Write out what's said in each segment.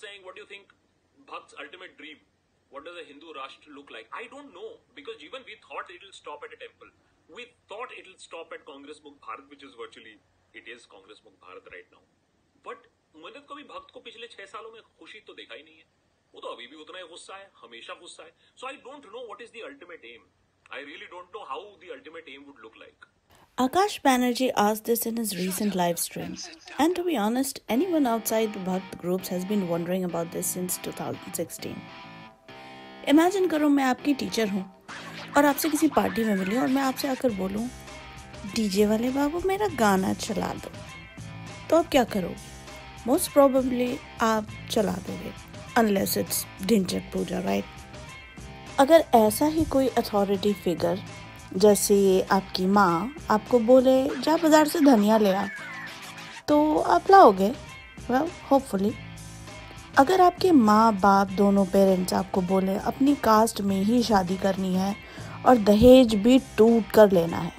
saying, what do you think Bhakt's ultimate dream? What does a Hindu Rashtra look like? I don't know, because even we thought it will stop at a temple. We thought it will stop at Congress Mukh Bharat, which is virtually, it is Congress Mukh Bharat right now. But मैंने कभी भक्त को पिछले 6 सालों में खुशी तो देखा ही नहीं है. वो तो अभी भी उतना ही गुस्सा है, हमेशा गुस्सा है. So I don't know what is the ultimate aim. I really don't know how the ultimate aim would look like. Akash Banerjee asked this in his recent live stream. And to be honest, anyone outside the Bhakt groups has been wondering about this since 2016. Imagine करो मैं आपकी teacher हूँ और आपसे किसी party में मिली और मैं आपसे आकर बोलूँ, डीजे वाले बाबू मेरा गाना चला दो. तो आप क्या करोगे? Most probably आप चला दोगे, unless it's Dhinchak Puja, right? अगर ऐसा ही कोई अथॉरिटी फिगर जैसे आपकी माँ आपको बोले जा बाजार से धनिया ले आ, तो आप लाओगे? well, hopefully. अगर आपके माँ बाप दोनों पेरेंट्स आपको बोले अपनी कास्ट में ही शादी करनी है और दहेज भी टूट कर लेना है,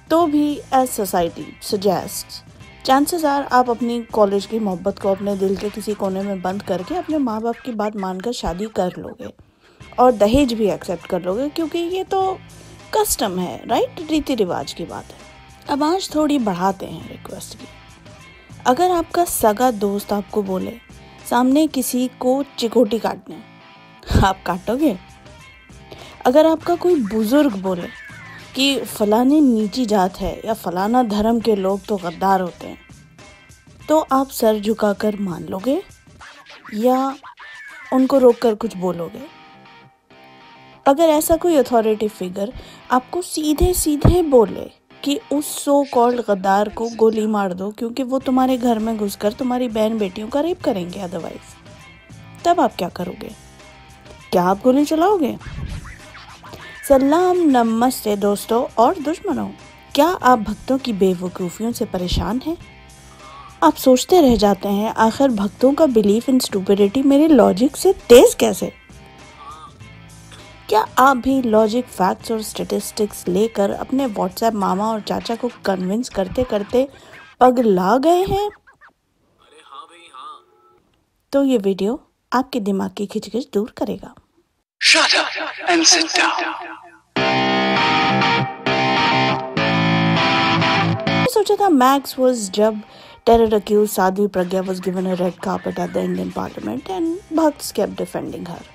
तो भी as society suggest chances are आप अपनी कॉलेज की मोहब्बत को अपने दिल के किसी कोने में बंद करके अपने माँ बाप की बात मानकर शादी कर लोगे और दहेज भी एक्सेप्ट कर लोगे, क्योंकि ये तो कस्टम है, राइट? रीति रिवाज की बात है. अब आज थोड़ी बढ़ाते हैं रिक्वेस्ट की. अगर आपका सगा दोस्त आपको बोले सामने किसी को चिकोटी काटने, आप काटोगे? अगर आपका कोई बुजुर्ग बोले कि फलानी नीची जात है या फलाना धर्म के लोग तो गद्दार होते हैं, तो आप सर झुकाकर मान लोगे या उनको रोककर कुछ बोलोगे? अगर ऐसा कोई अथॉरिटी फिगर आपको सीधे सीधे बोले कि उस सो कॉल्ड गद्दार को गोली मार दो क्योंकि वो तुम्हारे घर में घुसकर तुम्हारी बहन बेटियों का रेप करेंगे अदरवाइज, तब आप क्या करोगे? क्या आप गोली चलाओगे? सलाम नमस्ते दोस्तों और दुश्मनों, क्या आप भक्तों की बेवकूफ़ियों से परेशान हैं? आप सोचते रह जाते हैं आखिर भक्तों का बिलीफ इन स्टूपिडिटी मेरे लॉजिक से तेज कैसे? क्या आप भी लॉजिक, फैक्ट्स और स्टैटिस्टिक्स लेकर अपने व्हाट्सएप मामा और चाचा को कन्विंस करते करते पगला गए हैं? अरे हाँ भाई हाँ. तो ये वीडियो आपके दिमाग की खिचखिच दूर करेगा. Shut up and sit down. सोचा था मैक्स वाज जब terror accused Sadhvi Pragya was given a red carpet at the Indian parliament and bhakts kept defending her.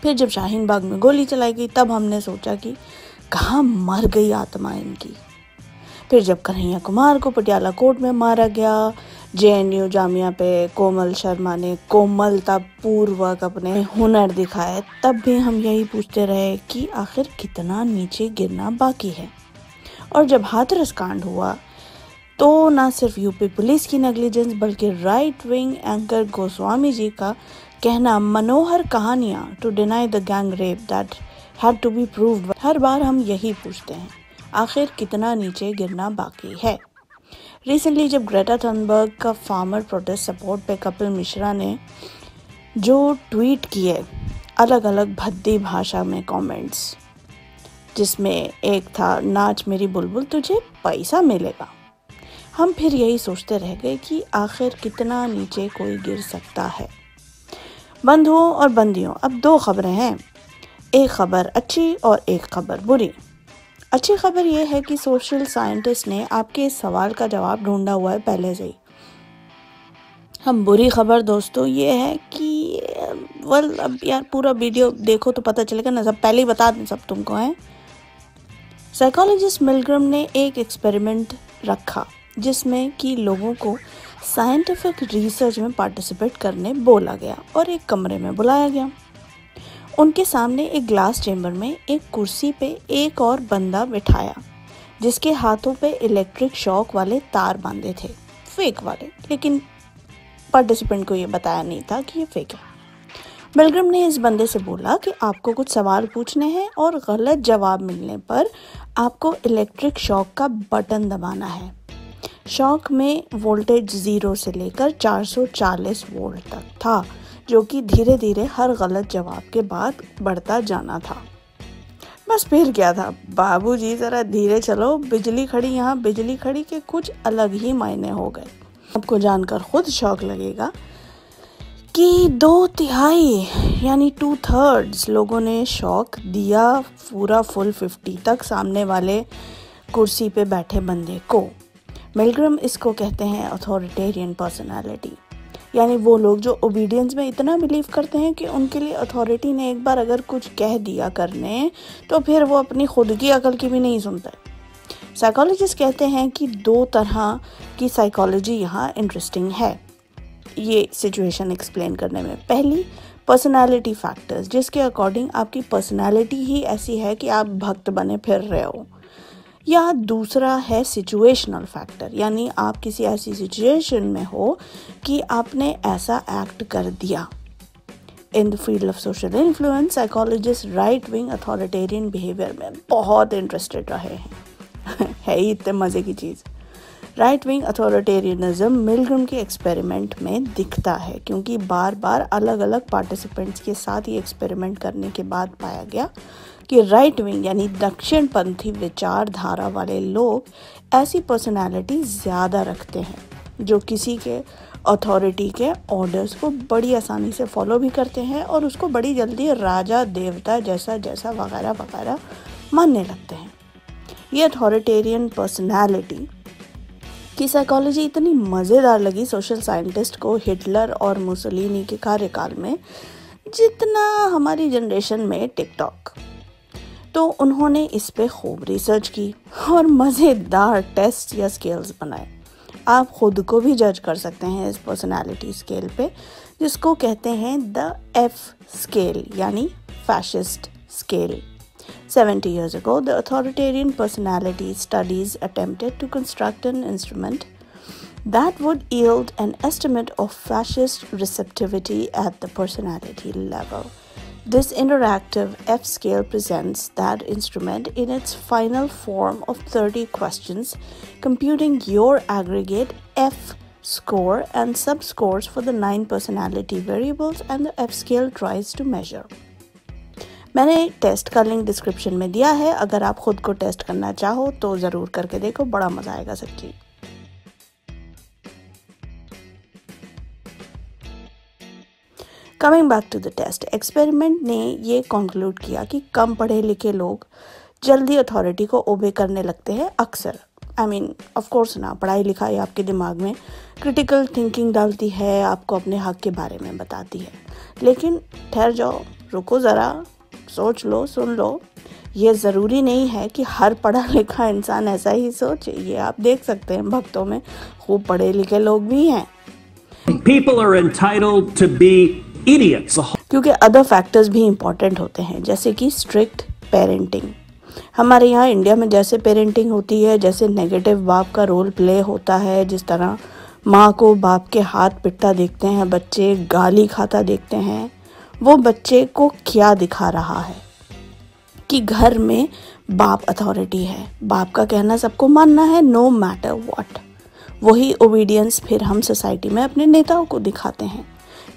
फिर जब शाहीन बाग में गोली चलाई गई तब हमने सोचा कि कहाँ मर गई आत्मा इनकी. फिर जब कन्हैया कुमार को पटियाला कोर्ट में मारा गया, JNU जामिया पे कोमल शर्मा ने कोमलता पूर्वक अपने हुनर दिखाए, तब भी हम यही पूछते रहे कि आखिर कितना नीचे गिरना बाकी है. और जब हाथरस कांड हुआ तो ना सिर्फ यूपी पुलिस की नेग्लिजेंस बल्कि right wing anchor Goswami ji का कहना Manohar Kahaniyan to deny the gang rape that had to be proved. हर बार हम यही पूछते हैं आखिर कितना नीचे गिरना बाकी है. रिसेंटली जब ग्रेटा थनबर्ग का फार्मर प्रोटेस्ट सपोर्ट पे कपिल मिश्रा ने जो ट्वीट किए अलग अलग भद्दी भाषा में कमेंट्स, जिसमें एक था नाच मेरी बुलबुल तुझे पैसा मिलेगा, हम फिर यही सोचते रह गए कि आखिर कितना नीचे कोई गिर सकता है. बंधुओं और बंदियों, अब 2 खबरें हैं, एक खबर अच्छी और एक खबर बुरी. अच्छी खबर यह है कि सोशल साइंटिस्ट ने आपके इस सवाल का जवाब ढूंढा हुआ है पहले से ही. हम बुरी खबर दोस्तों ये है कि अब यार पूरा वीडियो देखो तो पता चलेगा ना, सब पहले ही बता दें सब तुमको है. साइकोलॉजिस्ट मिलग्रम ने एक एक्सपेरिमेंट रखा जिसमें कि लोगों को साइंटिफिक रिसर्च में पार्टिसिपेट करने बोला गया और एक कमरे में बुलाया गया. उनके सामने एक ग्लास चेम्बर में एक कुर्सी पे एक और बंदा बिठाया जिसके हाथों पे इलेक्ट्रिक शॉक वाले तार बांधे थे, फेक वाले, लेकिन पार्टिसिपेंट को ये बताया नहीं था कि ये फेक है. मिलग्रम ने इस बंदे से बोला कि आपको कुछ सवाल पूछने हैं और गलत जवाब मिलने पर आपको इलेक्ट्रिक शॉक का बटन दबाना है. शॉक में वोल्टेज 0 से लेकर 440 वोल्ट तक था, जो कि धीरे धीरे हर गलत जवाब के बाद बढ़ता जाना था. बस फिर क्या था, बाबूजी जरा धीरे चलो, बिजली खड़ी यहाँ बिजली खड़ी के कुछ अलग ही मायने हो गए. आपको जानकर खुद शौक लगेगा कि 2/3 यानी 2/3 लोगों ने शौक दिया पूरा फुल 50 तक सामने वाले कुर्सी पे बैठे बंदे को। मिलग्रम इसको कहते हैं अथॉरिटेरियन पर्सनालिटी, यानी वो लोग जो ओबीडियंस में इतना बिलीव करते हैं कि उनके लिए अथॉरिटी ने एक बार अगर कुछ कह दिया करने तो फिर वो अपनी खुद की अकल की भी नहीं सुनते। साइकोलॉजिस्ट कहते हैं कि 2 तरह की साइकोलॉजी यहाँ इंटरेस्टिंग है ये सिचुएशन एक्सप्लेन करने में। पहली, पर्सनालिटी फैक्टर्स, जिसके अकॉर्डिंग आपकी पर्सनालिटी ही ऐसी है कि आप भक्त बने फिर रहे हो। या दूसरा है सिचुएशनल फैक्टर, यानी आप किसी ऐसी सिचुएशन में हो कि आपने ऐसा एक्ट कर दिया। In the field of social influence psychologist right wing authoritarian behaviour में बहुत इंटरेस्टेड रहे हैं है ही इतने मज़े की चीज़। राइट विंग अथॉरिटेरियनिज्म मिलग्रम के एक्सपेरिमेंट में दिखता है, क्योंकि बार बार अलग अलग पार्टिसिपेंट्स के साथ ये एक्सपेरिमेंट करने के बाद पाया गया कि राइट विंग यानी दक्षिणपंथी विचारधारा वाले लोग ऐसी पर्सनालिटी ज़्यादा रखते हैं जो किसी के अथॉरिटी के ऑर्डर्स को बड़ी आसानी से फॉलो भी करते हैं और उसको बड़ी जल्दी राजा देवता जैसा वगैरह वगैरह मानने लगते हैं। ये अथॉरिटेरियन पर्सनालिटी की साइकोलॉजी इतनी मज़ेदार लगी सोशल साइंटिस्ट को हिटलर और मुसोलिनी के कार्यकाल में जितना हमारी जनरेशन में टिकटॉक। तो उन्होंने इस पे खूब रिसर्च की और मज़ेदार टेस्ट या स्केल्स बनाए। आप खुद को भी जज कर सकते हैं इस पर्सनालिटी स्केल पे, जिसको कहते हैं द F स्केल यानी fascist scale. 70 years ago, the authoritarian personality studies attempted to construct an instrument that would yield an estimate of fascist receptivity at the personality level. This interactive F-scale presents that instrument in its final form of 30 questions, computing your aggregate F score and subscores for the 9 personality variables and the F-scale tries to measure. मैंने test का link description में दिया है, अगर आप खुद को test करना चाहो तो ज़रूर करके देखो, बड़ा मज़ा आएगा सच्ची। Coming back to the test, experiment ने ये कंक्लूड किया कि कम पढ़े लिखे लोग जल्दी अथॉरिटी को ओबे करने लगते हैं अक्सर। ऑफ कोर्स ना, पढ़ाई लिखाई आपके दिमाग में क्रिटिकल थिंकिंग डालती है, आपको अपने हक के बारे में बताती है। लेकिन ठहर जाओ, रुको ज़रा, सोच लो, सुन लो, ये ज़रूरी नहीं है कि हर पढ़ा लिखा इंसान ऐसा ही सोचे। ये आप देख सकते हैं भक्तों में खूब पढ़े लिखे लोग भी हैं। People are entitled to be idiots. क्योंकि अदर फैक्टर्स भी इम्पोर्टेंट होते हैं, जैसे कि स्ट्रिक्ट पेरेंटिंग। हमारे यहाँ इंडिया में जैसे पेरेंटिंग होती है, जैसे नेगेटिव बाप का रोल प्ले होता है, जिस तरह माँ को बाप के हाथ पिटता देखते हैं बच्चे, गाली खाता देखते हैं, वो बच्चे को क्या दिखा रहा है कि घर में बाप अथॉरिटी है, बाप का कहना सबको मानना है नो मैटर व्हाट। वही ओबीडियंस फिर हम सोसाइटी में अपने नेताओं को दिखाते हैं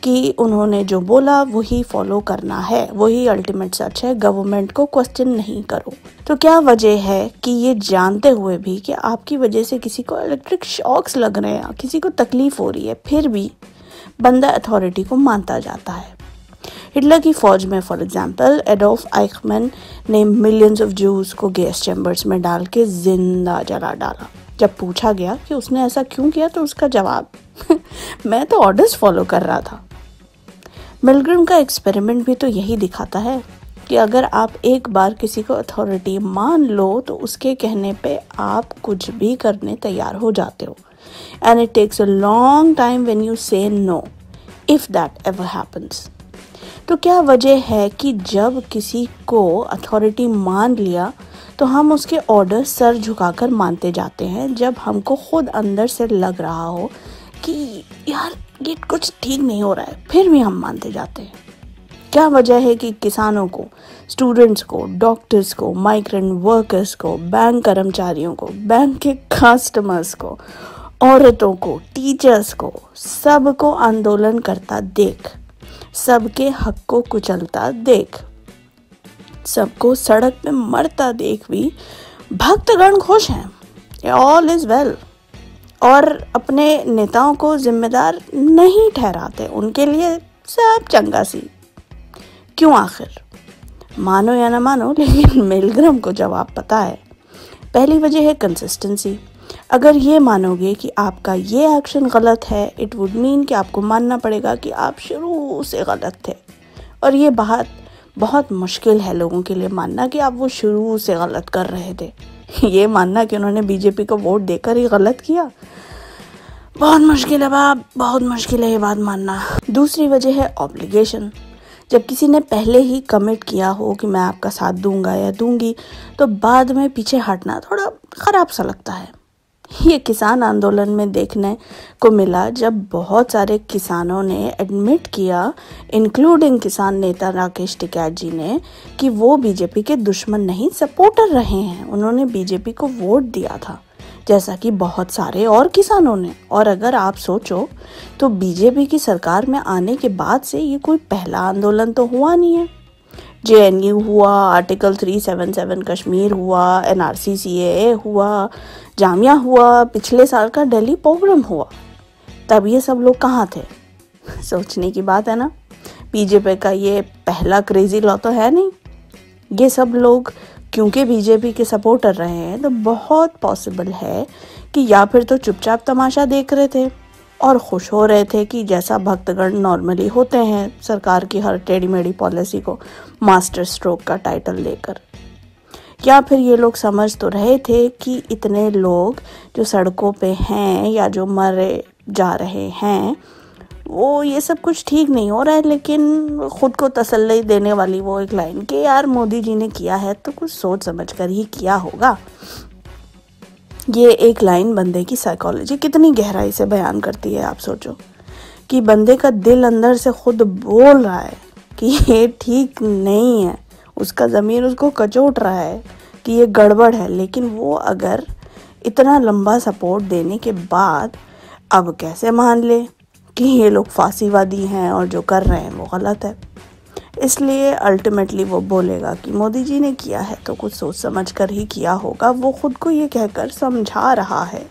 कि उन्होंने जो बोला वही फॉलो करना है, वही अल्टीमेट सच है, गवर्नमेंट को क्वेश्चन नहीं करो। तो क्या वजह है कि ये जानते हुए भी कि आपकी वजह से किसी को इलेक्ट्रिक शॉक्स लग रहे हैं, किसी को तकलीफ हो रही है, फिर भी बंदा अथॉरिटी को मानता जाता है। हिटलर की फौज में फॉर एग्जाम्पल एडोल्फ आइखमैन ने मिलियंस ऑफ जूस को गैस चैम्बर्स में डाल के जिंदा जला डाला। जब पूछा गया कि उसने ऐसा क्यों किया तो उसका जवाब मैं तो ऑर्डर्स फॉलो कर रहा था। मिलग्रम का एक्सपेरिमेंट भी तो यही दिखाता है कि अगर आप एक बार किसी को अथॉरिटी मान लो तो उसके कहने पे आप कुछ भी करने तैयार हो जाते हो। And it takes a long time when you say no, if that ever happens. तो क्या वजह है कि जब किसी को अथॉरिटी मान लिया तो हम उसके ऑर्डर सर झुकाकर मानते जाते हैं, जब हमको खुद अंदर से लग रहा हो कि यार ये कुछ ठीक नहीं हो रहा है, फिर भी हम मानते जाते हैं। क्या वजह है कि किसानों को, स्टूडेंट्स को, डॉक्टर्स को, माइग्रेंट वर्कर्स को, बैंक कर्मचारियों को, बैंक के कस्टमर्स को, औरतों को, टीचर्स को, सबको आंदोलन करता देख, सबके हक को कुचलता देख, सबको सड़क पे मरता देख भी भक्तगण खुश हैं, ऑल इज वेल, और अपने नेताओं को जिम्मेदार नहीं ठहराते, उनके लिए सब चंगा सी। क्यों आखिर? मानो या ना मानो, लेकिन मिलग्रम को जवाब पता है। पहली वजह है कंसिस्टेंसी। अगर ये मानोगे कि आपका ये एक्शन गलत है, इट वुड मीन कि आपको मानना पड़ेगा कि आप शुरू से गलत थे। और ये बात बहुत मुश्किल है लोगों के लिए मानना कि आप वो शुरू से गलत कर रहे थे। ये मानना कि उन्होंने बीजेपी को वोट देकर ही गलत किया, बहुत मुश्किल है बाप, बहुत मुश्किल है ये बात मानना। दूसरी वजह है ऑब्लिगेशन। जब किसी ने पहले ही कमिट किया हो कि मैं आपका साथ दूंगा या दूंगी, तो बाद में पीछे हटना थोड़ा ख़राब सा लगता है। ये किसान आंदोलन में देखने को मिला, जब बहुत सारे किसानों ने एडमिट किया, इंक्लूडिंग किसान नेता राकेश टिकैत जी ने, कि वो बीजेपी के दुश्मन नहीं सपोर्टर रहे हैं। उन्होंने बीजेपी को वोट दिया था, जैसा कि बहुत सारे और किसानों ने। और अगर आप सोचो तो बीजेपी की सरकार में आने के बाद से ये कोई पहला आंदोलन तो हुआ नहीं है। JNU हुआ, आर्टिकल 377 कश्मीर हुआ, NRC CAA हुआ, जामिया हुआ, पिछले साल का दिल्ली पोग्राम हुआ। तब ये सब लोग कहाँ थे? सोचने की बात है ना। बीजेपी का ये पहला क्रेजी लॉ तो है नहीं। ये सब लोग क्योंकि बीजेपी के सपोर्टर रहे हैं, तो बहुत पॉसिबल है कि या फिर तो चुपचाप तमाशा देख रहे थे और खुश हो रहे थे कि जैसा भक्तगण नॉर्मली होते हैं सरकार की हर टेढ़ी मेढ़ी पॉलिसी को मास्टर स्ट्रोक का टाइटल देकर, या फिर ये लोग समझ तो रहे थे कि इतने लोग जो सड़कों पे हैं या जो मरे जा रहे हैं, वो ये सब कुछ ठीक नहीं हो रहा है। लेकिन खुद को तसल्ली देने वाली वो एक लाइन कि यार मोदी जी ने किया है तो कुछ सोच समझ कर ही किया होगा। ये एक लाइन बंदे की साइकोलॉजी कितनी गहराई से बयान करती है। आप सोचो कि बंदे का दिल अंदर से खुद बोल रहा है कि ये ठीक नहीं है, उसका ज़मीर उसको कचोट रहा है कि ये गड़बड़ है, लेकिन वो अगर इतना लंबा सपोर्ट देने के बाद अब कैसे मान ले कि ये लोग फांसीवादी हैं और जो कर रहे हैं वो गलत है। इसलिए अल्टीमेटली वो बोलेगा कि मोदी जी ने किया है तो कुछ सोच समझ कर ही किया होगा। वो खुद को ये कहकर समझा रहा है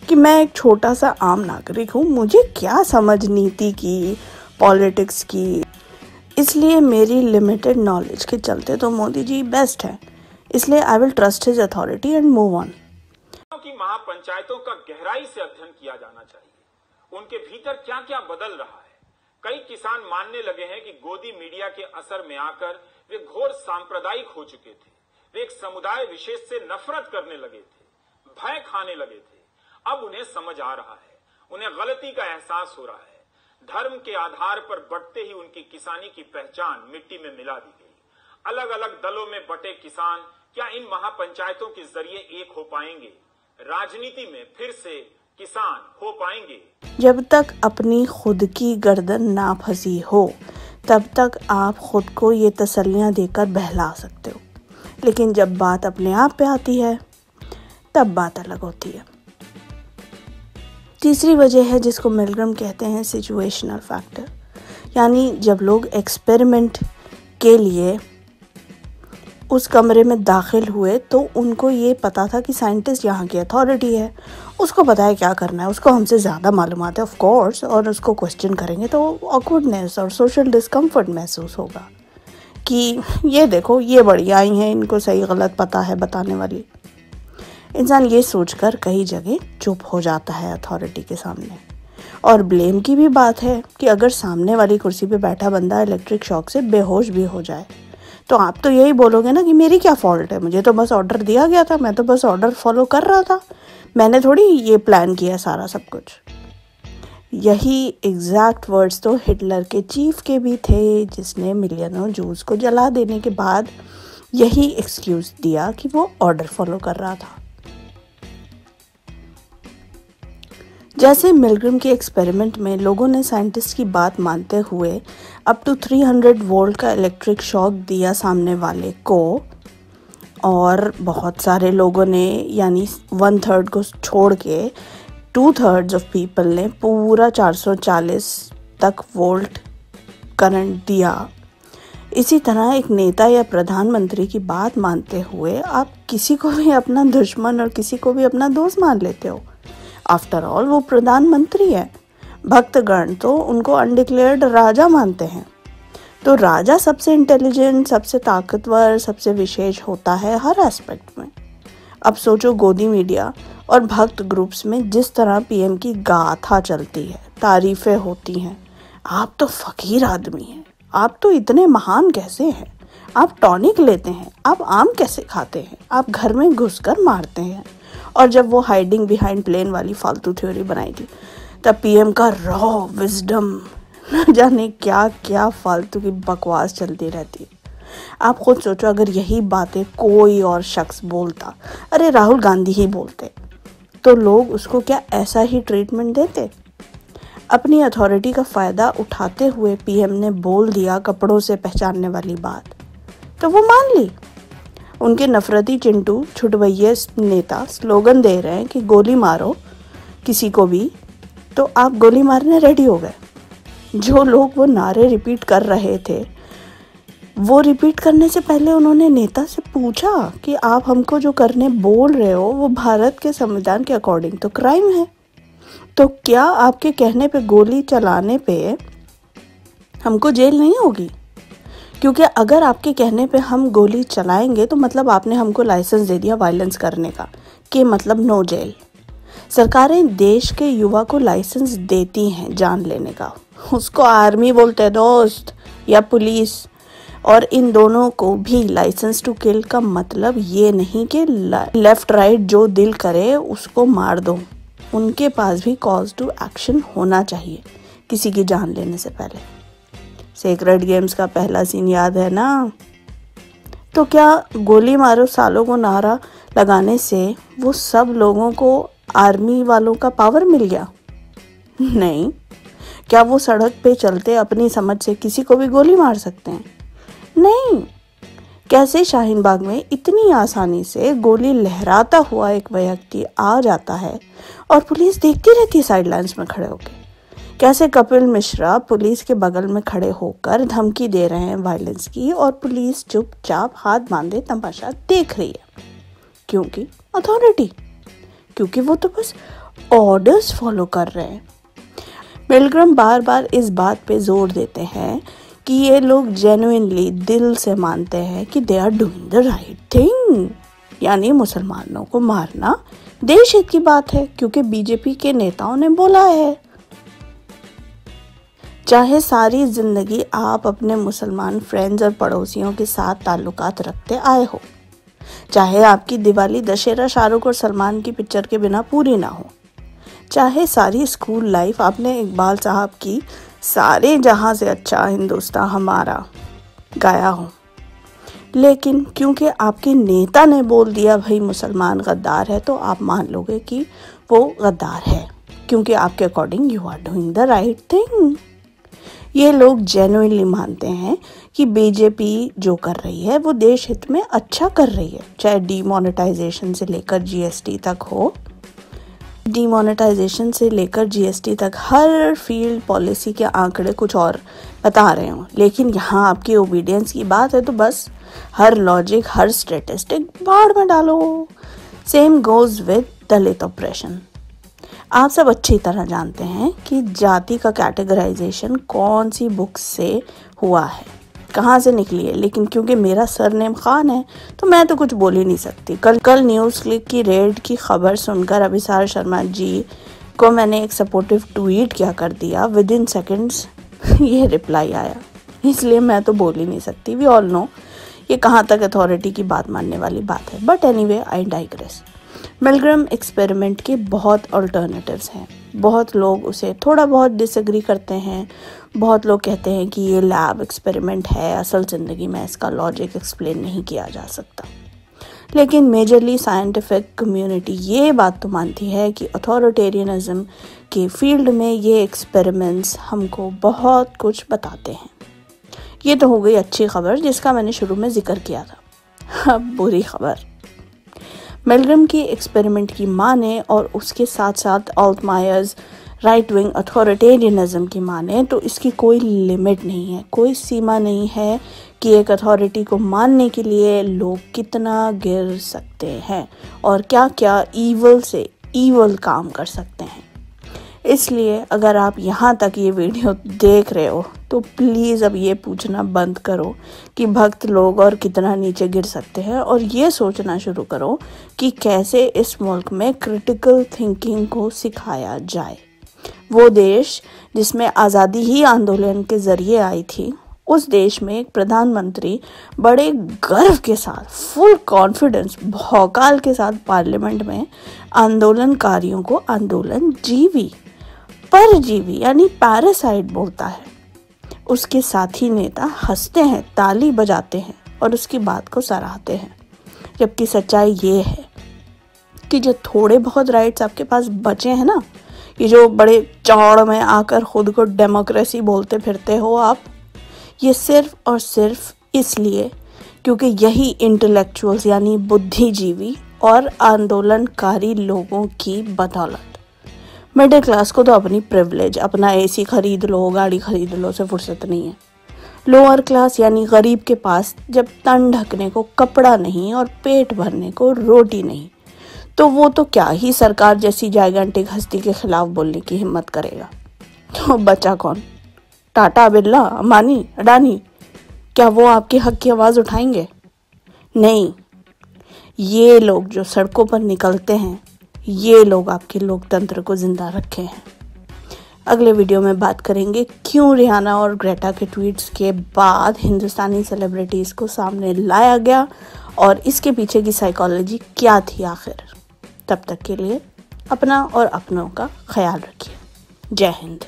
कि मैं एक छोटा सा आम नागरिक हूँ, मुझे क्या समझ नीति की, पॉलिटिक्स की। इसलिए मेरी लिमिटेड नॉलेज के चलते तो मोदी जी बेस्ट है, इसलिए I will trust his authority and move on. कि महापंचायतों का गहराई से अध्ययन किया जाना चाहिए, उनके भीतर क्या क्या बदल रहा है। कई किसान मानने लगे हैं कि गोदी मीडिया के असर में आकर वे घोर सांप्रदायिक हो चुके थे। वे एक समुदाय विशेष से नफरत करने लगे थे, भय खाने लगे थे। अब उन्हें समझ आ रहा है, उन्हें गलती का एहसास हो रहा है। धर्म के आधार पर बढ़ते ही उनकी किसानी की पहचान मिट्टी में मिला दी गई। अलग अलग दलों में बटे किसान क्या इन महापंचायतों के जरिए एक हो पाएंगे? राजनीति में फिर से किसान हो पाएंगे? जब तक अपनी खुद की गर्दन ना फंसी हो, तब तक आप खुद को ये तसल्लियां देकर बहला सकते हो, लेकिन जब बात अपने आप पे आती है तब बात अलग होती है। तीसरी वजह है जिसको मिलग्रम कहते हैं सिचुएशनल फैक्टर, यानी जब लोग एक्सपेरिमेंट के लिए उस कमरे में दाखिल हुए तो उनको ये पता था कि साइंटिस्ट यहाँ की अथॉरिटी है, उसको पता है क्या करना है, उसको हमसे ज़्यादा मालूमात है ऑफ कोर्स, और उसको क्वेश्चन करेंगे तो ऑकवर्डनेस और सोशल डिस्कम्फर्ट महसूस होगा कि ये देखो ये बढ़िया आई हैं, इनको सही गलत पता है बताने वाली। इंसान ये सोचकर कई जगह चुप हो जाता है अथॉरिटी के सामने। और ब्लेम की भी बात है कि अगर सामने वाली कुर्सी पे बैठा बंदा इलेक्ट्रिक शॉक से बेहोश भी हो जाए तो आप तो यही बोलोगे ना कि मेरी क्या फॉल्ट है, मुझे तो बस ऑर्डर दिया गया था, मैं तो बस ऑर्डर फॉलो कर रहा था, मैंने थोड़ी ये प्लान किया सारा सब कुछ। यही एग्जैक्ट वर्ड्स तो हिटलर के चीफ के भी थे, जिसने मिलियनों जूस को जला देने के बाद यही एक्सक्यूज दिया कि वो ऑर्डर फॉलो कर रहा था। जैसे मिलग्रम के एक्सपेरिमेंट में लोगों ने साइंटिस्ट की बात मानते हुए अप टू 300 वोल्ट का इलेक्ट्रिक शॉक दिया सामने वाले को, और बहुत सारे लोगों ने यानी 1/3 को छोड़ के 2/3 ऑफ पीपल ने पूरा 440 तक वोल्ट करंट दिया। इसी तरह एक नेता या प्रधानमंत्री की बात मानते हुए आप किसी को भी अपना दुश्मन और किसी को भी अपना दोस्त मान लेते हो। आफ्टर ऑल वो प्रधानमंत्री है, भक्तगण तो उनको अनडिक्लेयर्ड राजा मानते हैं। तो राजा सबसे इंटेलिजेंट, सबसे ताकतवर, सबसे विशेष होता है हर एस्पेक्ट में। अब सोचो गोदी मीडिया और भक्त ग्रुप्स में जिस तरह पीएम की गाथा चलती है, तारीफें होती हैं, आप तो फकीर आदमी हैं, आप तो इतने महान कैसे हैं, आप टॉनिक लेते हैं, आप आम कैसे खाते हैं, आप घर में घुसकर मारते हैं। और जब वो हाइडिंग बिहाइंड प्लेन वाली फालतू थ्योरी बनाई थी, तब पीएम का रॉ विजडम, न जाने क्या क्या फालतू की बकवास चलती रहती है। आप खुद सोचो, अगर यही बातें कोई और शख्स बोलता, अरे राहुल गांधी ही बोलते, तो लोग उसको क्या ऐसा ही ट्रीटमेंट देते? अपनी अथॉरिटी का फ़ायदा उठाते हुए पीएम ने बोल दिया कपड़ों से पहचानने वाली बात, तो वो मान ली। उनके नफरती चिंटू छुटवैये नेता स्लोगन दे रहे हैं कि गोली मारो किसी को भी, तो आप गोली मारने रेडी हो गए। जो लोग वो नारे रिपीट कर रहे थे, वो रिपीट करने से पहले उन्होंने नेता से पूछा कि आप हमको जो करने बोल रहे हो वो भारत के संविधान के अकॉर्डिंग तो क्राइम है, तो क्या आपके कहने पे गोली चलाने पे हमको जेल नहीं होगी? क्योंकि अगर आपके कहने पे हम गोली चलाएंगे तो मतलब आपने हमको लाइसेंस दे दिया वायलेंस करने का, कि मतलब नो जेल। सरकारें देश के युवा को लाइसेंस देती हैं जान लेने का, उसको आर्मी बोलते हैं दोस्त, या पुलिस। और इन दोनों को भी लाइसेंस टू किल का मतलब ये नहीं कि लेफ्ट राइट जो दिल करे उसको मार दो। उनके पास भी कॉज टू एक्शन होना चाहिए किसी की जान लेने से पहले। सेक्रेड गेम्स का पहला सीन याद है ना? तो क्या गोली मारो सालों को नारा लगाने से वो सब लोगों को आर्मी वालों का पावर मिल गया? नहीं। क्या वो सड़क पे चलते अपनी समझ से किसी को भी गोली मार सकते हैं? नहीं। कैसे शाहीन बाग में इतनी आसानी से गोली लहराता हुआ एक व्यक्ति आ जाता है और पुलिस देखती रहती है साइडलाइंस में खड़े होकर? कैसे कपिल मिश्रा पुलिस के बगल में खड़े होकर धमकी दे रहे हैं वायलेंस की, और पुलिस चुपचाप हाथ बांधे तमाशा देख रही है? क्योंकि अथॉरिटी, क्योंकि वो तो बस ऑर्डर्स फॉलो कर रहे हैं। मिलग्रम बार बार इस बात पे जोर देते हैं कि ये लोग जेन्युइनली दिल से मानते हैं कि they are doing the right thing, यानी मुसलमानों को मारना देश हित की बात है, क्योंकि बीजेपी के नेताओं ने बोला है। चाहे सारी जिंदगी आप अपने मुसलमान फ्रेंड्स और पड़ोसियों के साथ ताल्लुकात रखते आए हो, चाहे आपकी दिवाली दशहरा शाहरुख और सलमान की पिक्चर के बिना पूरी ना हो, चाहे सारी स्कूल लाइफ आपने इकबाल साहब की सारे जहां से अच्छा हिंदुस्तान हमारा गाया हो, लेकिन क्योंकि आपके नेता ने बोल दिया भाई मुसलमान गद्दार है, तो आप मान लोगे कि वो गद्दार है, क्योंकि आपके according you are doing the right thing. ये लोग जेन्युइनली मानते हैं कि बीजेपी जो कर रही है वो देश हित में अच्छा कर रही है, चाहे डीमोनेटाइजेशन से लेकर जीएसटी तक हो। डीमोनेटाइजेशन से लेकर जीएसटी तक हर फील्ड पॉलिसी के आंकड़े कुछ और बता रहे हो, लेकिन यहाँ आपकी ओबीडियंस की बात है तो बस हर लॉजिक, हर स्टेटिस्टिक बाढ़ में डालो। Same goes with Dalit operation. आप सब अच्छी तरह जानते हैं कि जाति का कैटेगराइजेशन कौन सी बुक से हुआ है, कहाँ से निकली है, लेकिन क्योंकि मेरा सरनेम खान है तो मैं तो कुछ बोल ही नहीं सकती। कल न्यूज़ क्लिक की रेड की खबर सुनकर अभिसार शर्मा जी को मैंने एक सपोर्टिव ट्वीट क्या कर दिया, विद इन सेकेंड्स ये रिप्लाई आया, इसलिए मैं तो बोल ही नहीं सकती। वी ऑल नो ये कहाँ तक अथॉरिटी की बात मानने वाली बात है, but anyway I digress. Milgram experiment के बहुत अल्टरनेटिव्स हैं, बहुत लोग उसे थोड़ा बहुत डिसएग्री करते हैं, बहुत लोग कहते हैं कि ये लैब एक्सपेरिमेंट है, असल ज़िंदगी में इसका लॉजिक एक्सप्लेन नहीं किया जा सकता। लेकिन मेजरली साइंटिफिक कम्युनिटी ये बात तो मानती है कि अथॉरिटेरियनिज्म के फील्ड में ये एक्सपेरिमेंट्स हमको बहुत कुछ बताते हैं। ये तो हो गई अच्छी खबर जिसका मैंने शुरू में जिक्र किया था। अब बुरी खबर, मिलग्रम की एक्सपेरिमेंट की माने और उसके साथ साथ ऑल्टमायर्स राइट विंग अथॉरिटेरियनिज्म की माने तो इसकी कोई लिमिट नहीं है, कोई सीमा नहीं है कि एक अथॉरिटी को मानने के लिए लोग कितना गिर सकते हैं और क्या क्या ईवल से ईवल काम कर सकते हैं। इसलिए अगर आप यहाँ तक ये वीडियो देख रहे हो तो प्लीज़ अब ये पूछना बंद करो कि भक्त लोग और कितना नीचे गिर सकते हैं, और ये सोचना शुरू करो कि कैसे इस मुल्क में क्रिटिकल थिंकिंग को सिखाया जाए। वो देश जिसमें आज़ादी ही आंदोलन के ज़रिए आई थी, उस देश में एक प्रधानमंत्री बड़े गर्व के साथ, फुल कॉन्फिडेंस, भौकाल के साथ पार्लियामेंट में आंदोलनकारियों को आंदोलन जीवी, परजीवी यानी पैरासाइट बोलता है। उसके साथी नेता हंसते हैं, ताली बजाते हैं और उसकी बात को सराहते हैं, जबकि सच्चाई ये है कि जो थोड़े बहुत राइट्स आपके पास बचे हैं ना, ये जो बड़े चौड़ में आकर खुद को डेमोक्रेसी बोलते फिरते हो आप, ये सिर्फ और सिर्फ इसलिए क्योंकि यही इंटेलेक्चुअल्स यानी बुद्धिजीवी और आंदोलनकारी लोगों की बदौलत। मिडिल क्लास को तो अपनी प्रिविलेज, अपना एसी खरीद लो, गाड़ी खरीद लो से फुर्सत नहीं है। लोअर क्लास यानी गरीब के पास जब तन ढकने को कपड़ा नहीं और पेट भरने को रोटी नहीं, तो वो तो क्या ही सरकार जैसी जाइगेंटिक हस्ती के खिलाफ बोलने की हिम्मत करेगा। तो बचा कौन? टाटा, बिरला, अंबानी, अडानी, क्या वो आपके हक की आवाज़ उठाएंगे? नहीं। ये लोग जो सड़कों पर निकलते हैं, ये लोग आपके लोकतंत्र को जिंदा रखे हैं। अगले वीडियो में बात करेंगे क्यों रिहाना और ग्रेटा के ट्वीट्स के बाद हिंदुस्तानी सेलिब्रिटीज़ को सामने लाया गया और इसके पीछे की साइकोलॉजी क्या थी आखिर। तब तक के लिए अपना और अपनों का ख्याल रखिए। जय हिंद।